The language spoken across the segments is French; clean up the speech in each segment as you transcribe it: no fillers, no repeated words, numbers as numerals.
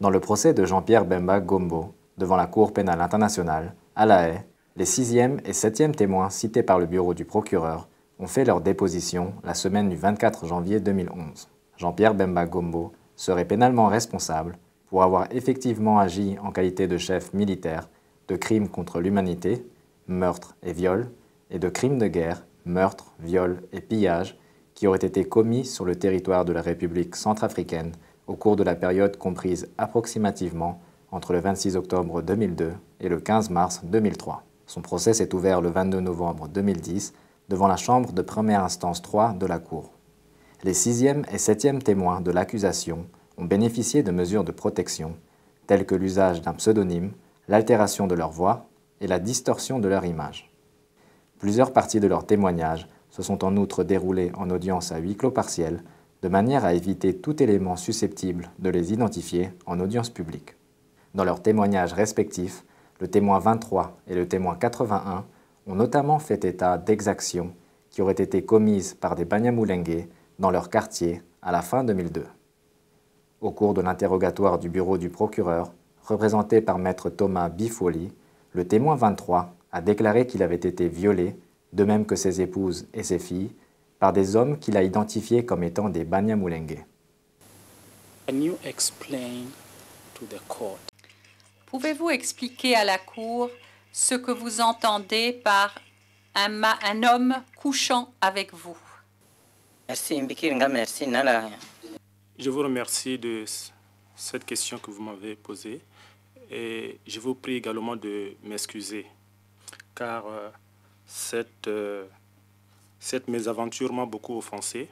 Dans le procès de Jean-Pierre Bemba Gombo, devant la Cour pénale internationale, à La Haye, les 6e et 7e témoins cités par le bureau du procureur ont fait leur déposition la semaine du 24 janvier 2011. Jean-Pierre Bemba Gombo serait pénalement responsable pour avoir effectivement agi en qualité de chef militaire de crimes contre l'humanité, meurtre et viol, et de crimes de guerre, meurtre, viol et pillage, qui auraient été commis sur le territoire de la République centrafricaine au cours de la période comprise approximativement entre le 26 octobre 2002 et le 15 mars 2003. Son procès s'est ouvert le 22 novembre 2010 devant la chambre de première instance 3 de la Cour. Les 6e et 7e témoins de l'accusation ont bénéficié de mesures de protection, telles que l'usage d'un pseudonyme, l'altération de leur voix et la distorsion de leur image. Plusieurs parties de leurs témoignages se sont en outre déroulées en audience à huis clos partiel, de manière à éviter tout élément susceptible de les identifier en audience publique. Dans leurs témoignages respectifs, le témoin 23 et le témoin 81 ont notamment fait état d'exactions qui auraient été commises par des Banyamulenge dans leur quartier à la fin 2002. Au cours de l'interrogatoire du bureau du procureur, représenté par maître Thomas Bifoli, le témoin 23 a déclaré qu'il avait été violé, de même que ses épouses et ses filles, par des hommes qu'il a identifiés comme étant des Banyamulenge. Can you explain to the court? Pouvez-vous expliquer à la Cour ce que vous entendez par un homme couchant avec vous? Je vous remercie de cette question que vous m'avez posée et je vous prie également de m'excuser car cette mésaventure m'a beaucoup offensé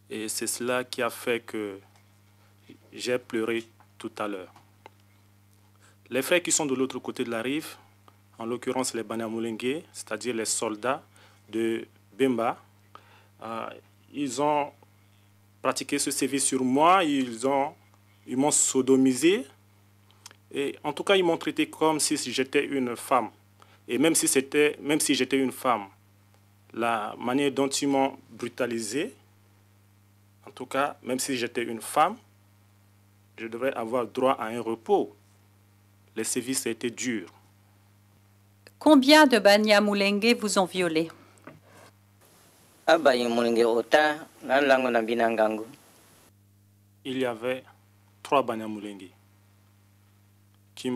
et c'est cela qui a fait que j'ai pleuré tout à l'heure. Les frères qui sont de l'autre côté de la rive, en l'occurrence les Banyamulenge, c'est-à-dire les soldats de Bemba, ils ont pratiqué ce sévice sur moi, ils m'ont sodomisé et en tout cas ils m'ont traité comme si j'étais une femme. Et même si j'étais une femme, la manière dont ils m'ont brutalisé, en tout cas, même si j'étais une femme, je devrais avoir droit à un repos. Les sévices étaient durs. Combien de Banyamulenge vous ont violé? Il y avait 3 Banyamulenge qui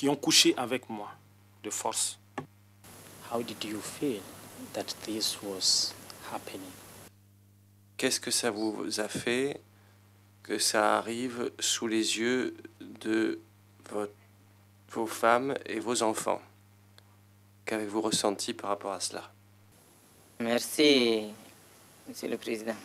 ont couché avec moi de force. How did you feel that this was happening? Qu'est-ce que ça vous a fait que ça arrive sous les yeux de vos femmes et vos enfants? Qu'avez-vous ressenti par rapport à cela? Merci, Monsieur le Président.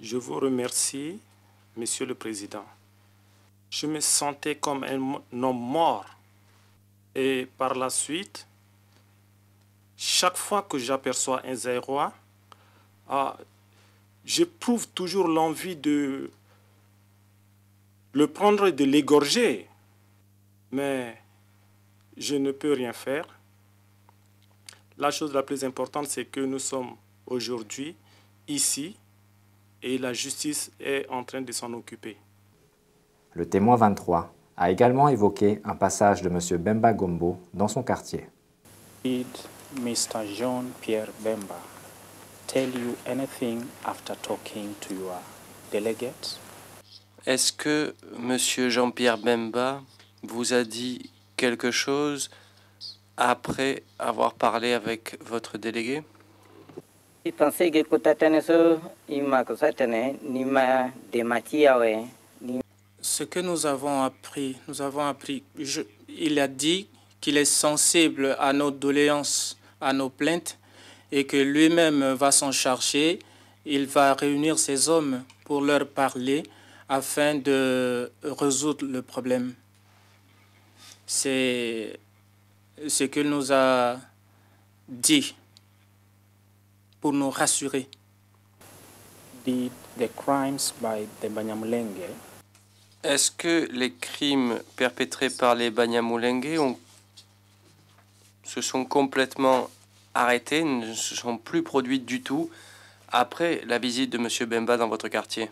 Je vous remercie, Monsieur le Président. Je me sentais comme un homme mort. Et par la suite, chaque fois que j'aperçois un Zaïrois, j'éprouve toujours l'envie de le prendre et de l'égorger. Mais je ne peux rien faire. La chose la plus importante, c'est que nous sommes aujourd'hui ici et la justice est en train de s'en occuper. Le témoin 23 a également évoqué un passage de M. Bemba Gombo dans son quartier. Did Mr. Jean-Pierre Bemba tell you anything after talking to your delegate? Est-ce que M. Jean-Pierre Bemba vous a dit quelque chose après avoir parlé avec votre délégué? Ce que nous avons appris, il a dit qu'il est sensible à nos doléances, à nos plaintes, et que lui-même va s'en charger. Il va réunir ses hommes pour leur parler afin de résoudre le problème. C'est ce qu'il nous a dit pour nous rassurer. Did the crimes by the Banyamulenge Est-ce que les crimes perpétrés par les Banyamulenge se sont complètement arrêtées, ne se sont plus produites du tout après la visite de M. Bemba dans votre quartier?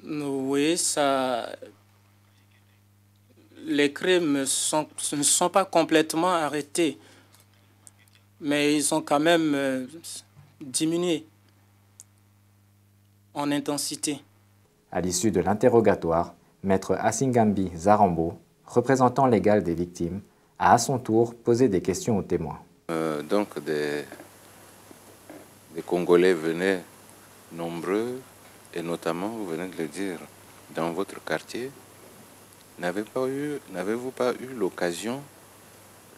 Oui, ça... Les crimes ne sont pas complètement arrêtés, mais ils ont quand même diminué en intensité. À l'issue de l'interrogatoire, maître Asingambi Zarambo, représentant légal des victimes, a à son tour posé des questions aux témoins. Donc des Congolais venaient nombreux, et notamment, vous venez de le dire, dans votre quartier. N'avez-vous pas eu l'occasion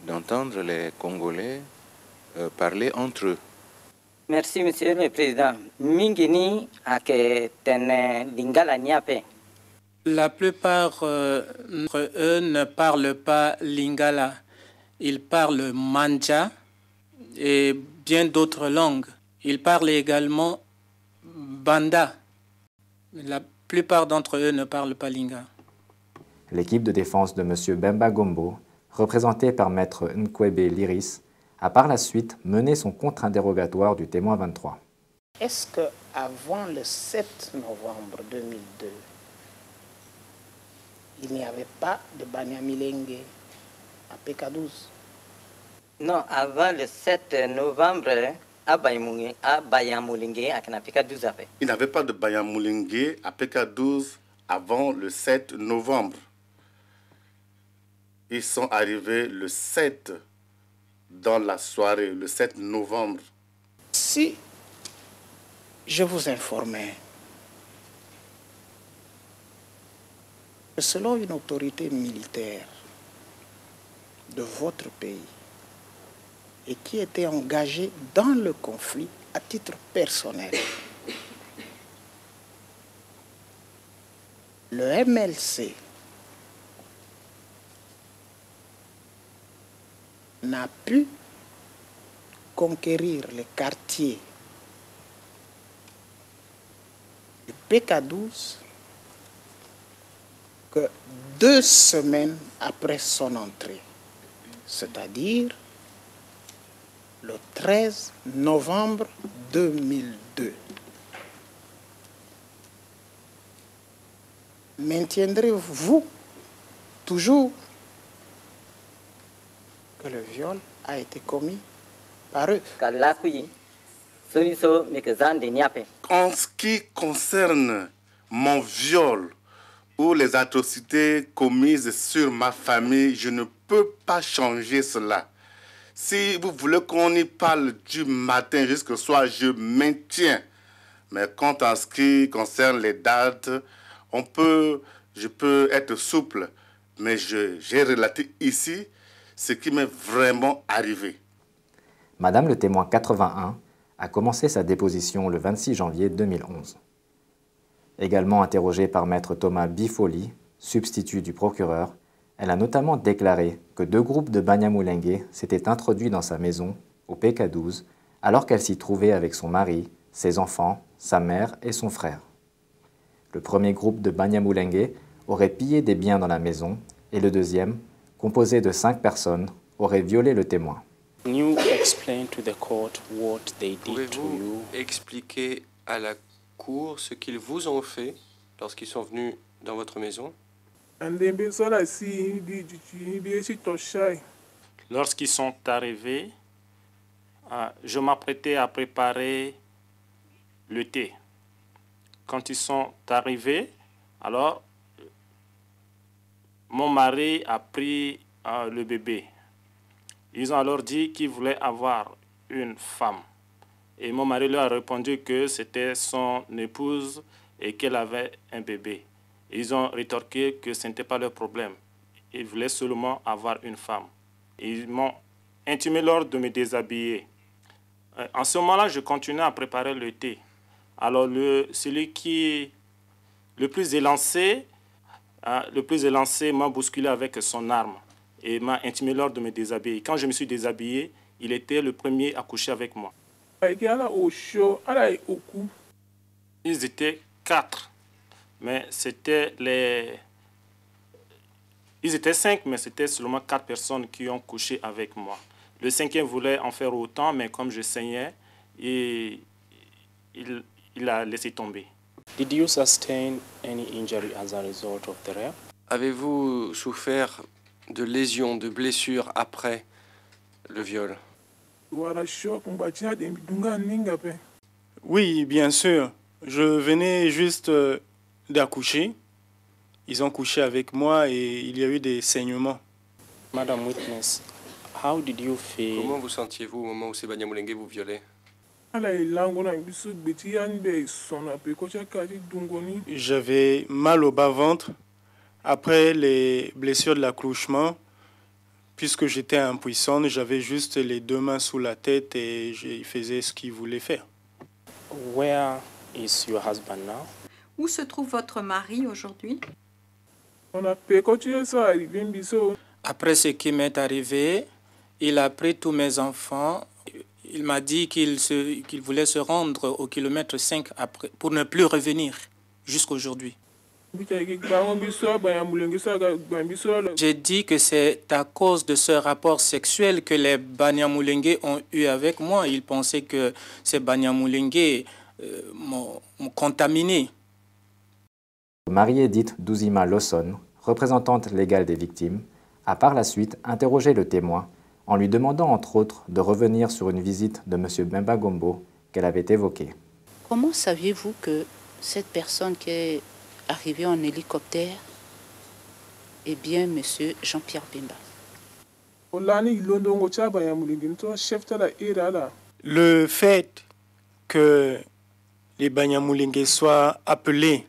d'entendre les Congolais parler entre eux? Merci, Monsieur le Président. Mingini ake tene lingala nyape. La plupart d'entre eux ne parlent pas lingala. Ils parlent manja et bien d'autres langues. Ils parlent également banda. La plupart d'entre eux ne parlent pas lingala. L'équipe de défense de M. Bemba Gombo, représentée par maître Nkwebe Liris, a par la suite mené son contre-interrogatoire du témoin 23. Est-ce qu'avant le 7 novembre 2002, il n'y avait pas de Banyamulenge à PK12? Non, avant le 7 novembre, à Bayamulenge, à PK12. Il n'y avait pas de Banyamulenge à PK12 avant le 7 novembre. Ils sont arrivés le 7 dans la soirée, le 7 novembre. Si je vous informais que selon une autorité militaire de votre pays et qui était engagée dans le conflit à titre personnel, le MLC n'a pu conquérir les quartiers du PK12 que 2 semaines après son entrée, c'est-à-dire le 13 novembre 2002. Maintiendrez-vous toujours que le viol a été commis par eux? En ce qui concerne mon viol ou les atrocités commises sur ma famille, je ne peux pas changer cela. Si vous voulez qu'on y parle du matin jusqu'au soir, je maintiens. Mais quant à ce qui concerne les dates, je peux être souple, mais j'ai relaté ici ce qui m'est vraiment arrivé. Madame le témoin 81 a commencé sa déposition le 26 janvier 2011. Également interrogée par maître Thomas Bifoli, substitut du procureur, elle a notamment déclaré que 2 groupes de Banyamulenge s'étaient introduits dans sa maison, au PK12, alors qu'elle s'y trouvait avec son mari, ses enfants, sa mère et son frère. Le premier groupe de Banyamulenge aurait pillé des biens dans la maison et le deuxième, composé de 5 personnes, aurait violé le témoin. Pouvez-vous expliquer à la cour ce qu'ils vous ont fait lorsqu'ils sont venus dans votre maison? Lorsqu'ils sont arrivés, je m'apprêtais à préparer le thé. Quand ils sont arrivés, alors mon mari a pris le bébé. Ils ont alors dit qu'ils voulaient avoir une femme. Et mon mari leur a répondu que c'était son épouse et qu'elle avait un bébé. Ils ont rétorqué que ce n'était pas leur problème. Ils voulaient seulement avoir une femme. Ils m'ont intimé l'ordre de me déshabiller. En ce moment-là, je continuais à préparer le thé. Alors celui qui est le plus élancé m'a bousculé avec son arme et m'a intimé l'ordre de me déshabiller. Quand je me suis déshabillé, il était le premier à coucher avec moi. Ils étaient 4, mais c'était Ils étaient 5, mais c'était seulement 4 personnes qui ont couché avec moi. Le 5e voulait en faire autant, mais comme je saignais, il a laissé tomber. Did you sustain any injury as a result of the rape? Avez-vous souffert de lésions, de blessures après le viol? Oui, bien sûr. Je venais juste d'accoucher. Ils ont couché avec moi et il y a eu des saignements. Madame Witness, how did you feel? Comment vous sentiez-vous au moment où ces Banyamulenge vous violaient? J'avais mal au bas-ventre après les blessures de l'accouchement. Puisque j'étais impuissante, j'avais juste les 2 mains sous la tête et je faisais ce qu'il voulait faire. Where is your husband now? Où se trouve votre mari aujourd'hui? Après ce qui m'est arrivé, il a pris tous mes enfants. Il m'a dit qu'il voulait se rendre au kilomètre 5 après, pour ne plus revenir jusqu'aujourd'hui. J'ai dit que c'est à cause de ce rapport sexuel que les Banyamulenge ont eu avec moi. Ils pensaient que ces Banyamulenge m'ont contaminé. Marie-Edith Douzima Lawson, représentante légale des victimes, a par la suite interrogé le témoin en lui demandant entre autres de revenir sur une visite de M. Bemba Gombo qu'elle avait évoquée. Comment saviez-vous que cette personne qui est arrivée en hélicoptère est bien M. Jean-Pierre Bemba? Le fait que les Banyamulenge soient appelés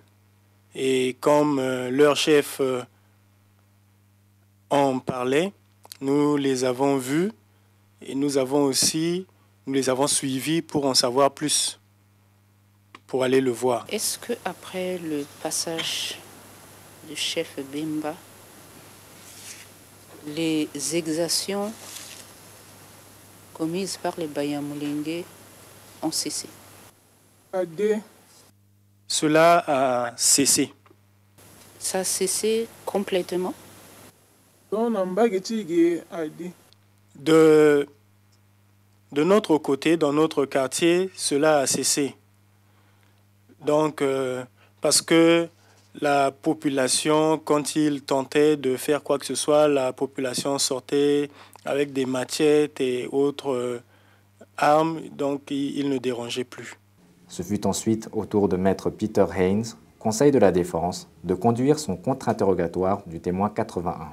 et comme leur chef en parlait, nous les avons vus et nous les avons suivis pour en savoir plus, pour aller le voir. Est-ce que après le passage du chef Bemba, les exactions commises par les Banyamulenge ont cessé? Cela a cessé. Ça a cessé complètement? De notre côté, dans notre quartier, cela a cessé. Donc, parce que la population, quand ils tentaient de faire quoi que ce soit, la population sortait avec des machettes et autres armes, donc ils ne dérangeaient plus. Ce fut ensuite au tour de maître Peter Haynes, conseil de la défense, de conduire son contre-interrogatoire du témoin 81.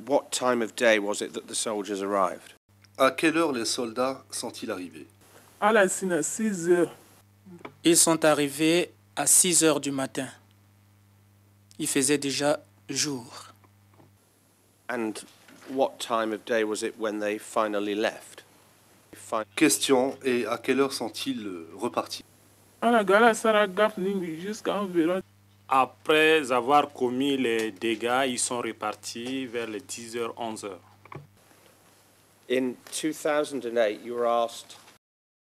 What time of day was it that the soldiers arrived? À quelle heure les soldats sont-ils arrivés? Ils sont arrivés à 6 heures du matin. Il faisait déjà jour. And what time of day was it when they finally left? Question, et à quelle heure sont-ils repartis? Après avoir commis les dégâts, ils sont repartis vers les 10h, 11h. In 2008, you were asked.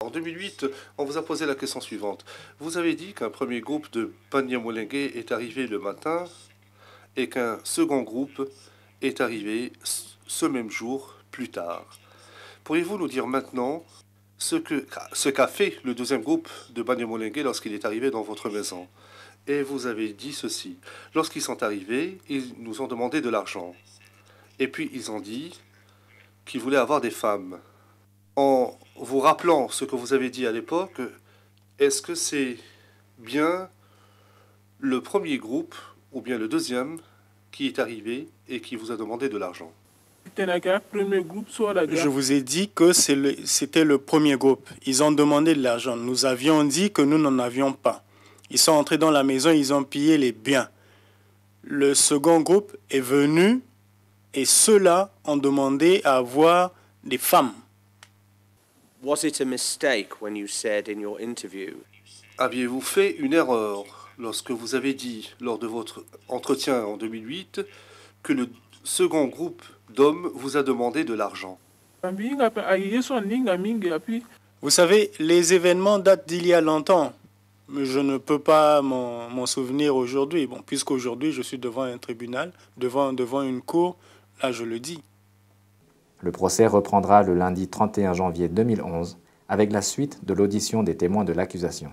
En 2008, on vous a posé la question suivante. Vous avez dit qu'un premier groupe de Banyamulenge est arrivé le matin et qu'un second groupe est arrivé ce même jour, plus tard. Pourriez-vous nous dire maintenant ce qu'a fait le deuxième groupe de Banyamulenge lorsqu'il est arrivé dans votre maison? Et vous avez dit ceci. Lorsqu'ils sont arrivés, ils nous ont demandé de l'argent. Et puis ils ont dit qu'ils voulaient avoir des femmes. En vous rappelant ce que vous avez dit à l'époque, est-ce que c'est bien le premier groupe ou bien le deuxième qui est arrivé et qui vous a demandé de l'argent? Je vous ai dit que c'était le premier groupe. Ils ont demandé de l'argent. Nous avions dit que nous n'en avions pas. Ils sont entrés dans la maison, ils ont pillé les biens. Le second groupe est venu et ceux-là ont demandé à avoir des femmes. Was it a mistake when you said in your interview? Aviez-vous fait une erreur lorsque vous avez dit lors de votre entretien en 2008 que le second groupe d'hommes vous a demandé de l'argent? Vous savez, les événements datent d'il y a longtemps. Mais je ne peux pas m'en souvenir aujourd'hui. Bon, puisqu'aujourd'hui, je suis devant un tribunal, devant une cour, là, je le dis. Le procès reprendra le lundi 31 janvier 2011 avec la suite de l'audition des témoins de l'accusation.